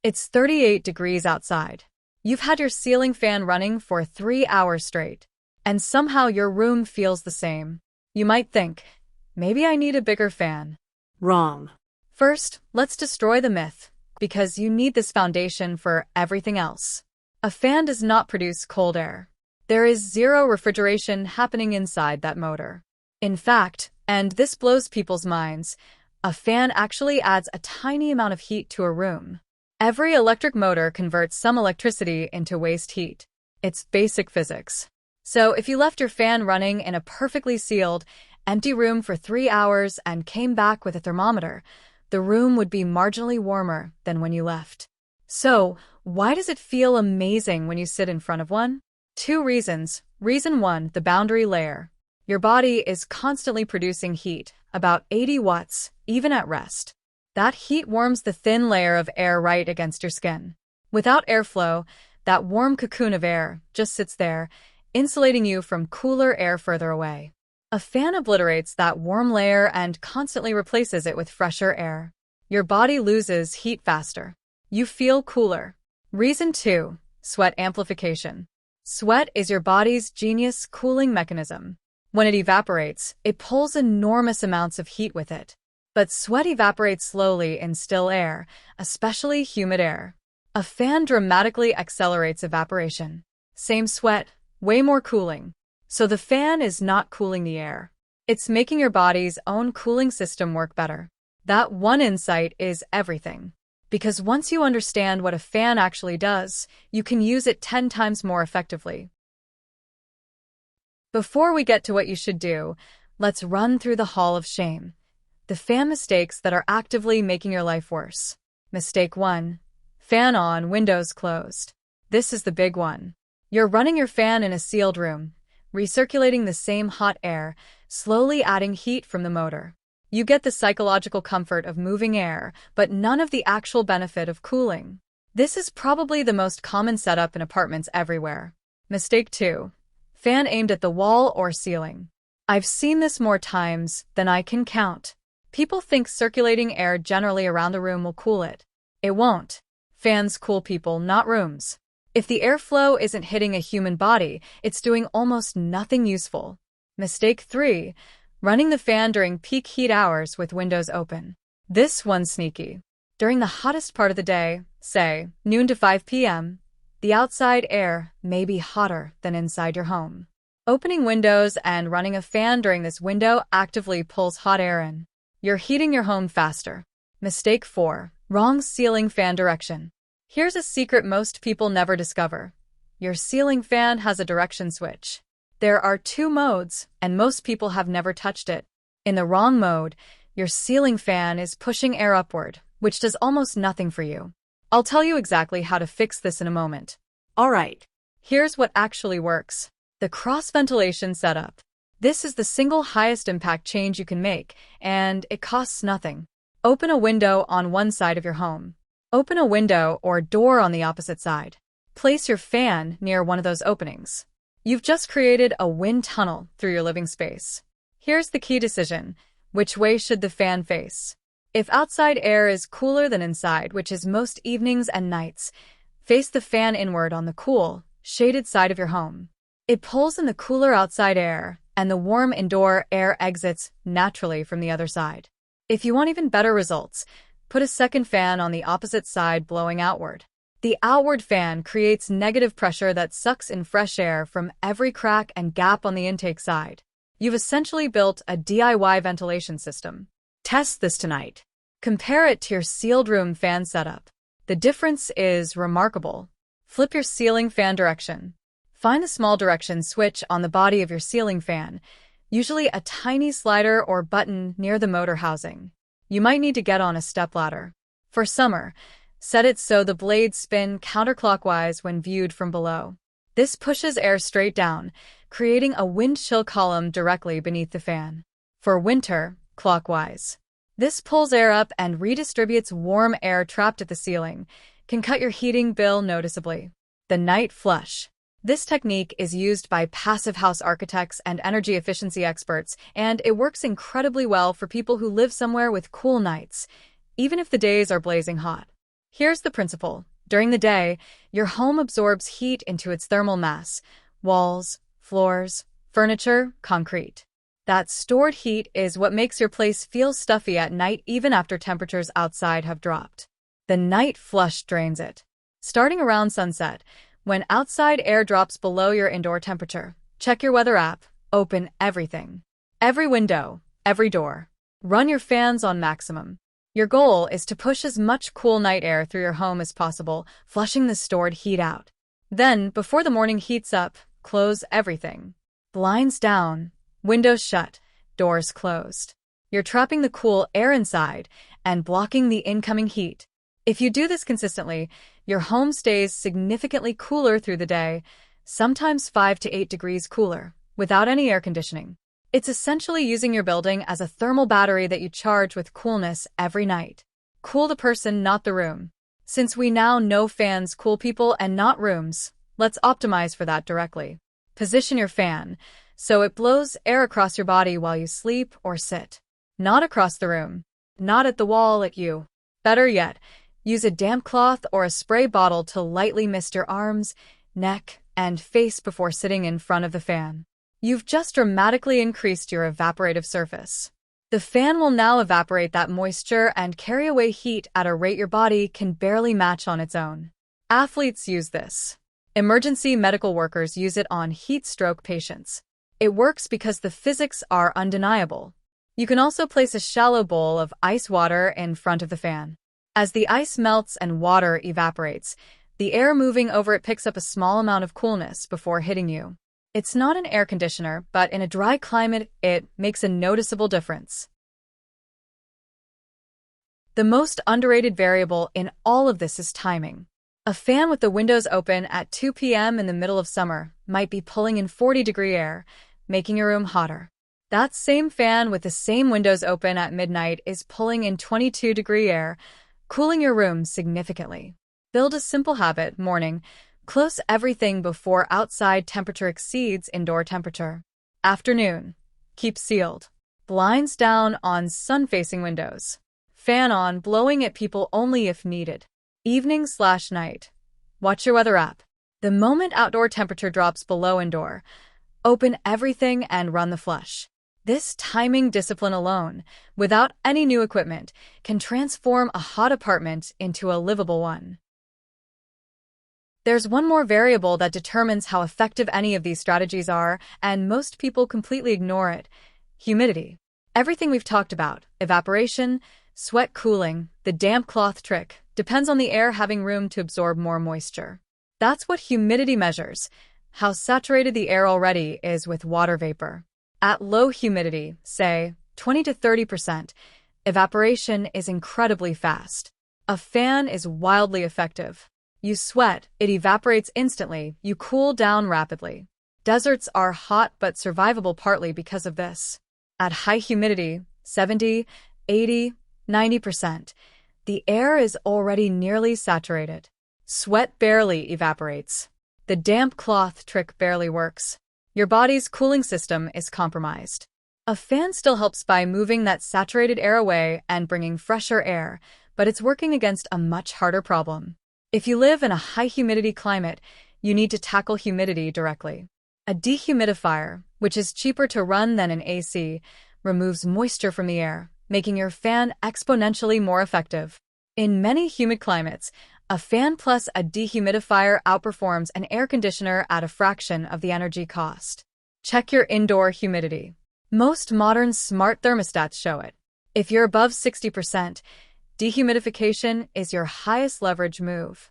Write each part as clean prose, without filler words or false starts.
It's 38 degrees outside. You've had your ceiling fan running for 3 hours straight, and somehow your room feels the same. You might think, maybe I need a bigger fan. Wrong. First, let's destroy the myth, because you need this foundation for everything else. A fan does not produce cold air. There is zero refrigeration happening inside that motor. In fact, and this blows people's minds, a fan actually adds a tiny amount of heat to a room. Every electric motor converts some electricity into waste heat. It's basic physics. So if you left your fan running in a perfectly sealed, empty room for 3 hours and came back with a thermometer, the room would be marginally warmer than when you left. So, why does it feel amazing when you sit in front of one? 2 reasons. Reason 1, the boundary layer. Your body is constantly producing heat, about 80 watts, even at rest. That heat warms the thin layer of air right against your skin. Without airflow, that warm cocoon of air just sits there, insulating you from cooler air further away. A fan obliterates that warm layer and constantly replaces it with fresher air. Your body loses heat faster. You feel cooler. Reason 2, sweat amplification. Sweat is your body's genius cooling mechanism. When it evaporates, it pulls enormous amounts of heat with it. But sweat evaporates slowly in still air, especially humid air. A fan dramatically accelerates evaporation. Same sweat, way more cooling. So the fan is not cooling the air. It's making your body's own cooling system work better. That one insight is everything. Because once you understand what a fan actually does, you can use it 10 times more effectively. Before we get to what you should do, let's run through the Hall of Shame. The fan mistakes that are actively making your life worse. Mistake 1. Fan on, windows closed. This is the big one. You're running your fan in a sealed room, recirculating the same hot air, slowly adding heat from the motor. You get the psychological comfort of moving air, but none of the actual benefit of cooling. This is probably the most common setup in apartments everywhere. Mistake 2. Fan aimed at the wall or ceiling. I've seen this more times than I can count. People think circulating air generally around the room will cool it. It won't. Fans cool people, not rooms. If the airflow isn't hitting a human body, it's doing almost nothing useful. Mistake 3. Running the fan during peak heat hours with windows open. This one's sneaky. During the hottest part of the day, say, noon to 5 p.m., the outside air may be hotter than inside your home. Opening windows and running a fan during this window actively pulls hot air in. You're heating your home faster. Mistake 4. Wrong ceiling fan direction. Here's a secret most people never discover. Your ceiling fan has a direction switch. There are 2 modes, and most people have never touched it. In the wrong mode, your ceiling fan is pushing air upward, which does almost nothing for you. I'll tell you exactly how to fix this in a moment. Alright. Here's what actually works. The cross-ventilation setup. This is the single highest impact change you can make, and it costs nothing. Open a window on one side of your home. Open a window or door on the opposite side. Place your fan near one of those openings. You've just created a wind tunnel through your living space. Here's the key decision. Which way should the fan face? If outside air is cooler than inside, which is most evenings and nights, face the fan inward on the cool, shaded side of your home. It pulls in the cooler outside air, and the warm indoor air exits naturally from the other side. If you want even better results, put a second fan on the opposite side blowing outward. The outward fan creates negative pressure that sucks in fresh air from every crack and gap on the intake side. You've essentially built a DIY ventilation system. Test this tonight. Compare it to your sealed room fan setup. The difference is remarkable. Flip your ceiling fan direction. Find the small direction switch on the body of your ceiling fan, usually a tiny slider or button near the motor housing. You might need to get on a stepladder. For summer, set it so the blades spin counterclockwise when viewed from below. This pushes air straight down, creating a wind chill column directly beneath the fan. For winter, clockwise. This pulls air up and redistributes warm air trapped at the ceiling, can cut your heating bill noticeably. The night flush. This technique is used by passive house architects and energy efficiency experts, and it works incredibly well for people who live somewhere with cool nights, even if the days are blazing hot. Here's the principle. During the day, your home absorbs heat into its thermal mass, walls, floors, furniture, concrete. That stored heat is what makes your place feel stuffy at night even after temperatures outside have dropped. The night flush drains it. Starting around sunset, when outside air drops below your indoor temperature, check your weather app, open everything. Every window, every door. Run your fans on maximum. Your goal is to push as much cool night air through your home as possible, flushing the stored heat out. Then, before the morning heats up, close everything. Blinds down, windows shut, doors closed. You're trapping the cool air inside and blocking the incoming heat. If you do this consistently, your home stays significantly cooler through the day, sometimes 5 to 8 degrees cooler, without any air conditioning. It's essentially using your building as a thermal battery that you charge with coolness every night. Cool the person, not the room. Since we now know fans cool people and not rooms, let's optimize for that directly. Position your fan so it blows air across your body while you sleep or sit. Not across the room. Not at the wall at you. Better yet, use a damp cloth or a spray bottle to lightly mist your arms, neck, and face before sitting in front of the fan. You've just dramatically increased your evaporative surface. The fan will now evaporate that moisture and carry away heat at a rate your body can barely match on its own. Athletes use this. Emergency medical workers use it on heat stroke patients. It works because the physics are undeniable. You can also place a shallow bowl of ice water in front of the fan. As the ice melts and water evaporates, the air moving over it picks up a small amount of coolness before hitting you. It's not an air conditioner, but in a dry climate, it makes a noticeable difference. The most underrated variable in all of this is timing. A fan with the windows open at 2 p.m. in the middle of summer might be pulling in 40-degree air, making your room hotter. That same fan with the same windows open at midnight is pulling in 22-degree air, cooling your room significantly. Build a simple habit: morning. Close everything before outside temperature exceeds indoor temperature. Afternoon. Keep sealed. Blinds down on sun-facing windows. Fan on, blowing at people only if needed. Evening/night. Watch your weather app. The moment outdoor temperature drops below indoor, open everything and run the flush. This timing discipline alone, without any new equipment, can transform a hot apartment into a livable one. There's one more variable that determines how effective any of these strategies are, and most people completely ignore it: humidity. Everything we've talked about, evaporation, sweat cooling, the damp cloth trick, depends on the air having room to absorb more moisture. That's what humidity measures, how saturated the air already is with water vapor. At low humidity, say 20 to 30%, evaporation is incredibly fast. A fan is wildly effective. You sweat, it evaporates instantly, you cool down rapidly. Deserts are hot but survivable partly because of this. At high humidity, 70, 80, 90%, the air is already nearly saturated. Sweat barely evaporates. The damp cloth trick barely works. Your body's cooling system is compromised. A fan still helps by moving that saturated air away and bringing fresher air, but it's working against a much harder problem. If you live in a high-humidity climate, you need to tackle humidity directly. A dehumidifier, which is cheaper to run than an AC, removes moisture from the air, making your fan exponentially more effective. In many humid climates, a fan plus a dehumidifier outperforms an air conditioner at a fraction of the energy cost. Check your indoor humidity. Most modern smart thermostats show it. If you're above 60%, dehumidification is your highest leverage move.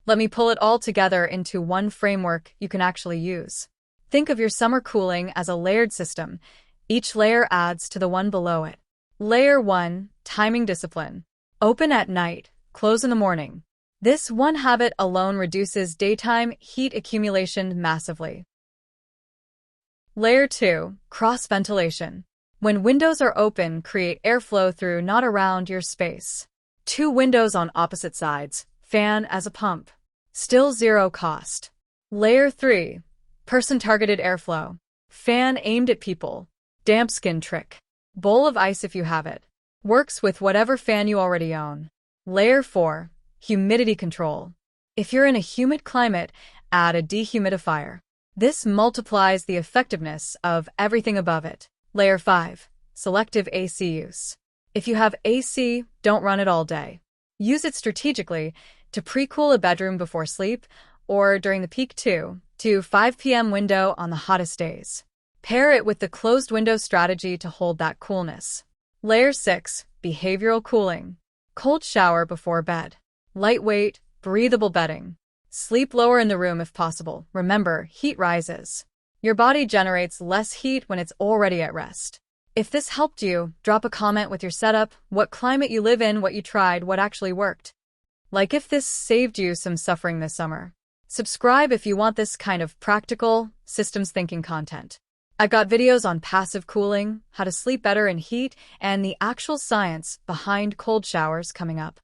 Let me pull it all together into one framework you can actually use. Think of your summer cooling as a layered system. Each layer adds to the one below it. Layer 1, timing discipline. Open at night, close in the morning. This one habit alone reduces daytime heat accumulation massively. Layer 2, cross ventilation. When windows are open, create airflow through, not around, your space. 2 windows on opposite sides, fan as a pump. Still zero cost. Layer 3, person-targeted airflow. Fan aimed at people. Damp skin trick. Bowl of ice if you have it. Works with whatever fan you already own. Layer 4. Humidity control. If you're in a humid climate, add a dehumidifier. This multiplies the effectiveness of everything above it. Layer 5. Selective AC use. If you have AC, don't run it all day. Use it strategically to pre-cool a bedroom before sleep or during the peak 2 to 5 p.m. window on the hottest days. Pair it with the closed window strategy to hold that coolness. Layer 6. Behavioral cooling. Cold shower before bed. Lightweight, breathable bedding. Sleep lower in the room if possible. Remember, heat rises. Your body generates less heat when it's already at rest. If this helped you, drop a comment with your setup, what climate you live in, what you tried, what actually worked. Like if this saved you some suffering this summer. Subscribe if you want this kind of practical, systems thinking content. I've got videos on passive cooling, how to sleep better in heat, and the actual science behind cold showers coming up.